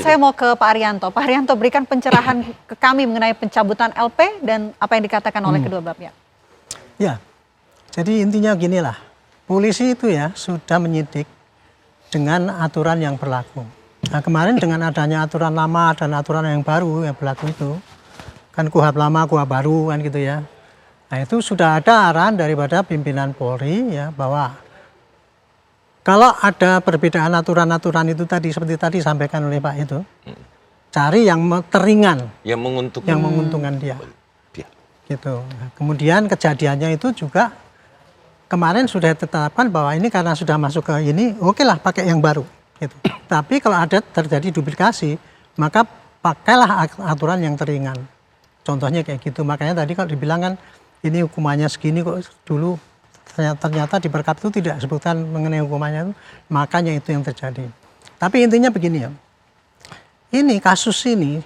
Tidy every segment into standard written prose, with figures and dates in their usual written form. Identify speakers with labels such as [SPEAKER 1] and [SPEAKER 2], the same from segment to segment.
[SPEAKER 1] saya mau ke Pak Arianto. Pak Arianto, berikan pencerahan ke kami mengenai pencabutan LP dan apa yang dikatakan oleh kedua belah pihak.
[SPEAKER 2] Ya, jadi intinya ginilah, polisi itu ya sudah menyidik dengan aturan yang berlaku. Nah, kemarin dengan adanya aturan lama dan aturan yang baru yang berlaku itu, kan KUHP lama, KUHP baru kan gitu ya. Nah itu sudah ada arahan daripada pimpinan Polri ya bahwa kalau ada perbedaan aturan-aturan itu tadi seperti tadi sampaikan oleh Pak itu, cari yang teringan, yang menguntungkan dia. Gitu. Nah, kemudian kejadiannya itu juga kemarin sudah ditetapkan bahwa ini karena sudah masuk ke ini, oke lah pakai yang baru. Gitu. Tapi kalau ada terjadi duplikasi, maka pakailah aturan yang teringan. Contohnya kayak gitu. Makanya tadi kalau dibilang kan ini hukumannya segini kok dulu ternyata di Perkap itu tidak sebutkan mengenai hukumannya itu, makanya itu yang terjadi. Tapi intinya begini ya, ini kasus ini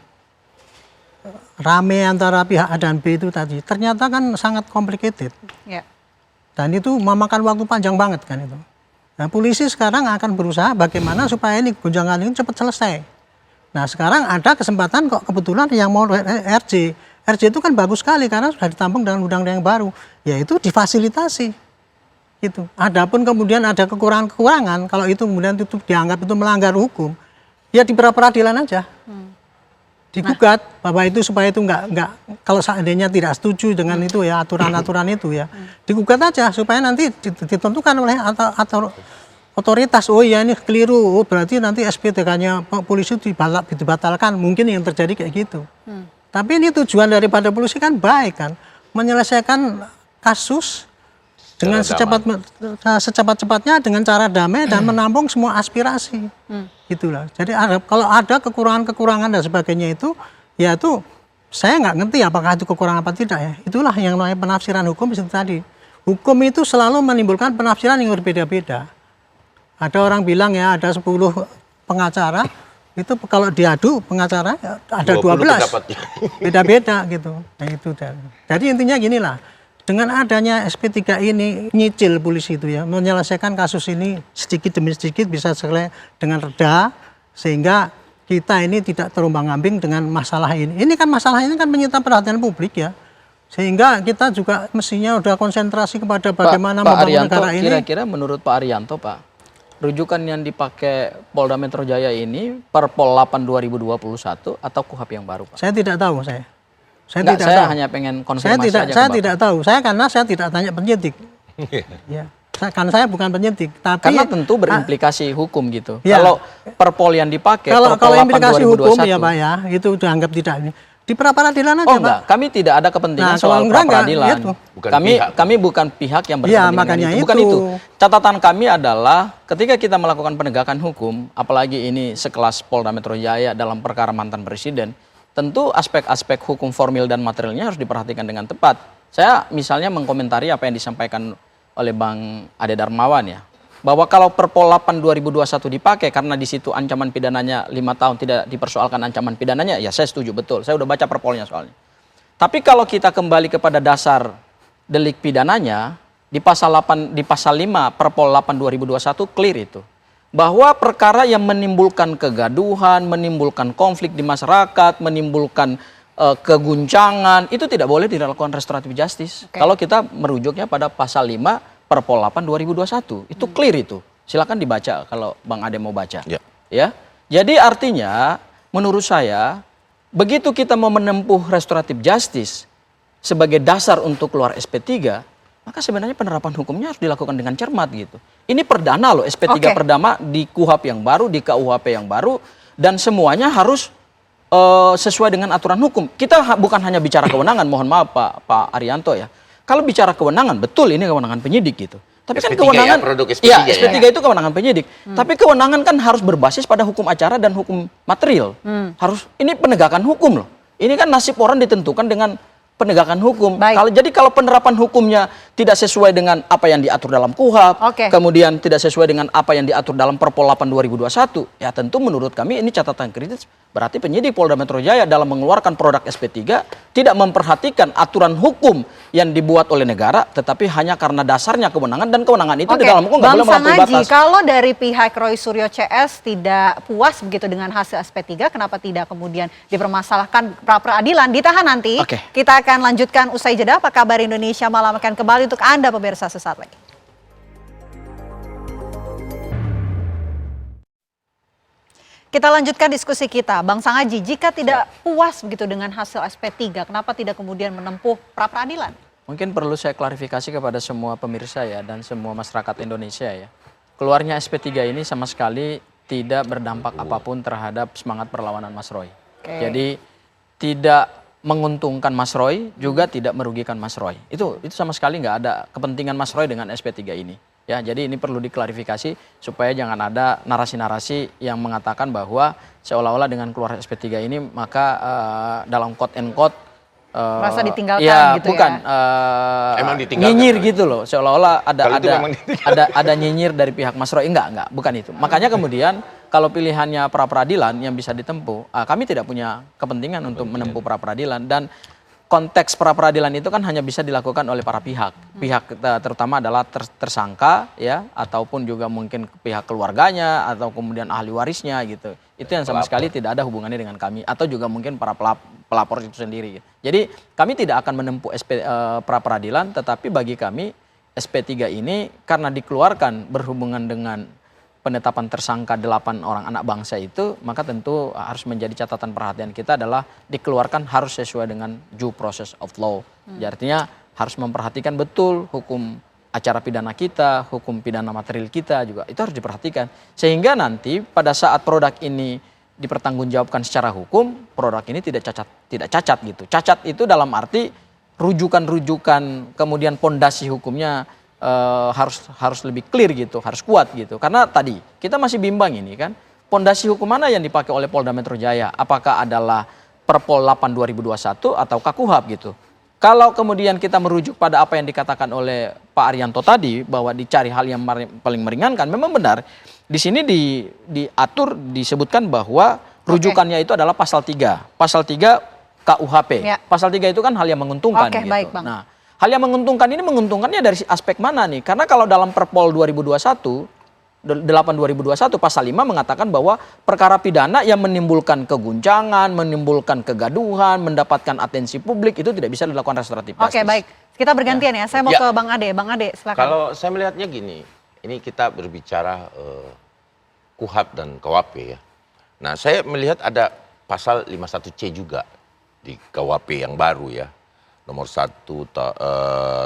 [SPEAKER 2] rame antara pihak A dan B itu tadi, ternyata kan sangat complicated. Ya. Dan itu memakan waktu panjang banget kan itu. Nah polisi sekarang akan berusaha bagaimana supaya ini gonjangan ini cepat selesai. Nah sekarang ada kesempatan kok kebetulan yang mau RJ. RJ itu kan bagus sekali karena sudah ditampung dengan undang-undang yang baru, yaitu difasilitasi. Gitu. Adapun kemudian ada kekurangan-kekurangan, kalau itu kemudian itu dianggap itu melanggar hukum, ya di peradilan aja. Digugat bahwa itu supaya itu enggak kalau seandainya tidak setuju dengan itu ya aturan-aturan itu ya, digugat aja supaya nanti ditentukan oleh otoritas. Oh ya ini keliru, oh, berarti nanti SPTK-nya polisi dibatalkan, mungkin yang terjadi kayak gitu. Tapi ini tujuan daripada polisi kan baik kan, menyelesaikan kasus dengan secepat-cepatnya dengan cara damai dan menampung semua aspirasi. Gitulah. Jadi kalau ada kekurangan-kekurangan dan sebagainya itu, ya itu saya nggak ngerti apakah itu kekurangan apa tidak ya. Itulah yang namanya penafsiran hukum itu tadi. Hukum itu selalu menimbulkan penafsiran yang berbeda-beda. Ada orang bilang ya ada 10 pengacara, itu kalau diadu pengacara ya, ada 12. Beda-beda gitu. Nah itu. Jadi intinya ginilah. Dengan adanya SP3 ini nyicil polisi itu ya, menyelesaikan kasus ini sedikit demi sedikit bisa selesai dengan reda, sehingga kita ini tidak terombang-ambing dengan masalah ini. Ini kan masalah ini kan menyita perhatian publik ya, sehingga kita juga mestinya udah konsentrasi kepada bagaimana membangun negara ini.
[SPEAKER 3] Kira-kira menurut Pak Arianto, Pak, rujukan yang dipakai Polda Metro Jaya ini Perpol 8 2021 atau KUHP yang baru, Pak?
[SPEAKER 2] Saya tidak tahu saya.
[SPEAKER 3] Saya hanya pengen konfirmasi aja.
[SPEAKER 2] Saya tidak tahu. Karena saya tidak tanya penyidik. Ya. Karena saya bukan penyidik. Tapi
[SPEAKER 3] karena tentu berimplikasi hukum gitu. Ya. Kalau Perpol yang dipakai,
[SPEAKER 2] kalau implikasi hukum ya Pak ya, itu dianggap tidak ini. Di pra-peradilan aja,
[SPEAKER 3] enggak. Kami tidak ada kepentingan soal pra-peradilan. Kami bukan pihak yang berkepentingan itu. Bukan itu. Catatan kami adalah ketika kita melakukan penegakan hukum, apalagi ini sekelas Polda Metro Jaya dalam perkara mantan presiden, tentu aspek-aspek hukum formil dan materialnya harus diperhatikan dengan tepat. Saya misalnya mengkomentari apa yang disampaikan oleh Bang Ade Darmawan ya, bahwa kalau Perpol 8 2021 dipakai karena di situ ancaman pidananya 5 tahun tidak dipersoalkan ancaman pidananya, ya saya setuju betul. Saya udah baca Perpolnya soalnya. Tapi kalau kita kembali kepada dasar delik pidananya di pasal 5 Perpol 8 2021 clear itu. Bahwa perkara yang menimbulkan kegaduhan, menimbulkan konflik di masyarakat, menimbulkan keguncangan, itu tidak boleh dilakukan restoratif justice. Kalau kita merujuknya pada pasal 5 Perpol 8 2021, itu clear itu. Silakan dibaca kalau Bang Ade mau baca. Ya. Jadi artinya menurut saya begitu kita mau menempuh restoratif justice sebagai dasar untuk keluar SP3, maka sebenarnya penerapan hukumnya harus dilakukan dengan cermat gitu. Ini perdana loh, SP3 perdana di KUHP yang baru, di KUHP yang baru, dan semuanya harus sesuai dengan aturan hukum. Kita bukan hanya bicara kewenangan, mohon maaf Pak Arianto ya. Kalau bicara kewenangan, betul ini kewenangan penyidik gitu. Tapi kan kewenangan, SP3 itu kewenangan penyidik. Tapi kewenangan kan harus berbasis pada hukum acara dan hukum material. Harus, ini penegakan hukum loh. Ini kan nasib orang ditentukan dengan penegakan hukum. Jadi kalau penerapan hukumnya tidak sesuai dengan apa yang diatur dalam KUHP, kemudian tidak sesuai dengan apa yang diatur dalam Perpol 8 2021, ya tentu menurut kami ini catatan kritis. Berarti penyidik Polda Metro Jaya dalam mengeluarkan produk SP3 tidak memperhatikan aturan hukum yang dibuat oleh negara, tetapi hanya karena dasarnya kewenangan, dan kewenangan itu di dalam hukum nggak boleh melampaui batas.
[SPEAKER 1] Kalau dari pihak Roy Suryo CS tidak puas begitu dengan hasil SP3, kenapa tidak kemudian dipermasalahkan pra peradilan, ditahan nanti? Kita akan lanjutkan usai jeda. Apa kabar Indonesia Malam akan kembali untuk Anda pemirsa sesaat lagi. Kita lanjutkan diskusi kita. Bang Sangaji, jika tidak puas begitu dengan hasil SP3, kenapa tidak kemudian menempuh pra peradilan?
[SPEAKER 3] Mungkin perlu saya klarifikasi kepada semua pemirsa ya dan semua masyarakat Indonesia ya. Keluarnya SP3 ini sama sekali tidak berdampak apapun terhadap semangat perlawanan Mas Roy. Jadi tidak menguntungkan Mas Roy, juga tidak merugikan Mas Roy. Itu sama sekali nggak ada kepentingan Mas Roy dengan SP3 ini. Ya, jadi ini perlu diklarifikasi supaya jangan ada narasi-narasi yang mengatakan bahwa seolah-olah dengan keluar SP3 ini maka dalam quote and quote
[SPEAKER 1] merasa ditinggalkan
[SPEAKER 3] ya,
[SPEAKER 1] gitu
[SPEAKER 3] bukan,
[SPEAKER 1] ya.
[SPEAKER 4] Emang ditinggalkan.
[SPEAKER 3] Nyinyir gitu loh, seolah-olah ada nyinyir dari pihak Mas Roy. Enggak, bukan itu. Makanya kemudian kalau pilihannya pra peradilan yang bisa ditempuh, kami tidak punya kepentingan untuk menempuh pra peradilan, dan konteks pra peradilan itu kan hanya bisa dilakukan oleh para pihak. Pihak terutama adalah tersangka ya, ataupun juga mungkin pihak keluarganya atau kemudian ahli warisnya gitu. Itu yang sama sekali tidak ada hubungannya dengan kami, atau juga mungkin para pelapor itu sendiri. Jadi kami tidak akan menempuh pra peradilan, tetapi bagi kami SP3 ini karena dikeluarkan berhubungan dengan penetapan tersangka 8 orang anak bangsa itu, maka tentu harus menjadi catatan perhatian kita adalah dikeluarkan harus sesuai dengan due process of law. Jadi artinya harus memperhatikan betul hukum acara pidana kita, hukum pidana material kita juga itu harus diperhatikan. Sehingga nanti pada saat produk ini dipertanggungjawabkan secara hukum, produk ini tidak cacat gitu. Cacat itu dalam arti rujukan-rujukan kemudian pondasi hukumnya harus lebih clear gitu, harus kuat gitu. Karena tadi kita masih bimbang ini kan, pondasi hukum mana yang dipakai oleh Polda Metro Jaya? Apakah adalah Perpol 8 2021 atau KUHP gitu? Kalau kemudian kita merujuk pada apa yang dikatakan oleh Pak Arianto tadi bahwa dicari hal yang paling meringankan, memang benar. Di sini diatur disebutkan bahwa rujukannya itu adalah pasal 3. Pasal 3 KUHP. Ya. Pasal 3 itu kan hal yang menguntungkan gitu.
[SPEAKER 1] Baik, Bang.
[SPEAKER 3] Nah, hal yang menguntungkan ini menguntungkannya dari aspek mana nih? Karena kalau dalam Perpol 2021, 8 2021 pasal 5 mengatakan bahwa perkara pidana yang menimbulkan keguncangan, menimbulkan kegaduhan, mendapatkan atensi publik itu tidak bisa dilakukan restoratif justice.
[SPEAKER 1] Baik. Kita bergantian ya. Saya mau ke Bang Ade. Bang Ade, silakan.
[SPEAKER 4] Kalau saya melihatnya gini, ini kita berbicara KUHP dan KUHP ya. Nah, saya melihat ada pasal 51C juga di KUHP yang baru ya. Nomor 1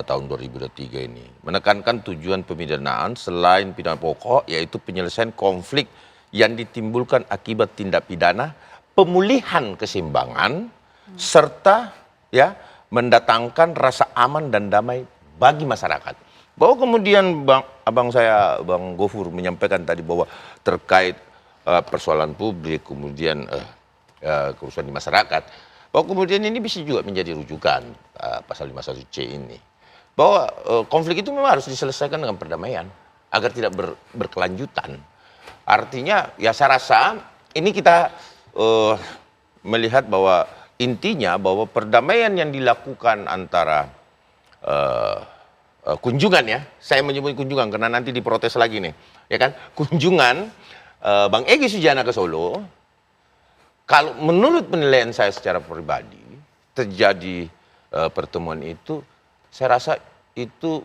[SPEAKER 4] tahun 2023 ini menekankan tujuan pemidanaan selain pidana pokok yaitu penyelesaian konflik yang ditimbulkan akibat tindak pidana, pemulihan keseimbangan serta ya mendatangkan rasa aman dan damai bagi masyarakat. Bahwa kemudian abang saya Bang Gofur menyampaikan tadi bahwa terkait persoalan publik kemudian kerusuhan di masyarakat, bahwa kemudian ini bisa juga menjadi rujukan pasal 51C ini. Bahwa konflik itu memang harus diselesaikan dengan perdamaian agar tidak berkelanjutan. Artinya ya saya rasa ini kita melihat bahwa intinya bahwa perdamaian yang dilakukan antara kunjungan ya, saya menyebut kunjungan karena nanti diprotes lagi nih, ya kan? Kunjungan Bang Egy Sujana ke Solo. Kalau menurut penilaian saya secara pribadi, terjadi pertemuan itu, saya rasa itu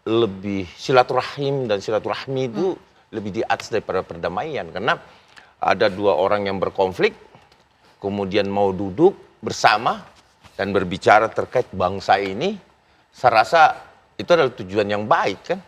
[SPEAKER 4] lebih silaturahim dan silaturahmi itu lebih di atas daripada perdamaian. Karena ada dua orang yang berkonflik, kemudian mau duduk bersama dan berbicara terkait bangsa ini, saya rasa itu adalah tujuan yang baik kan.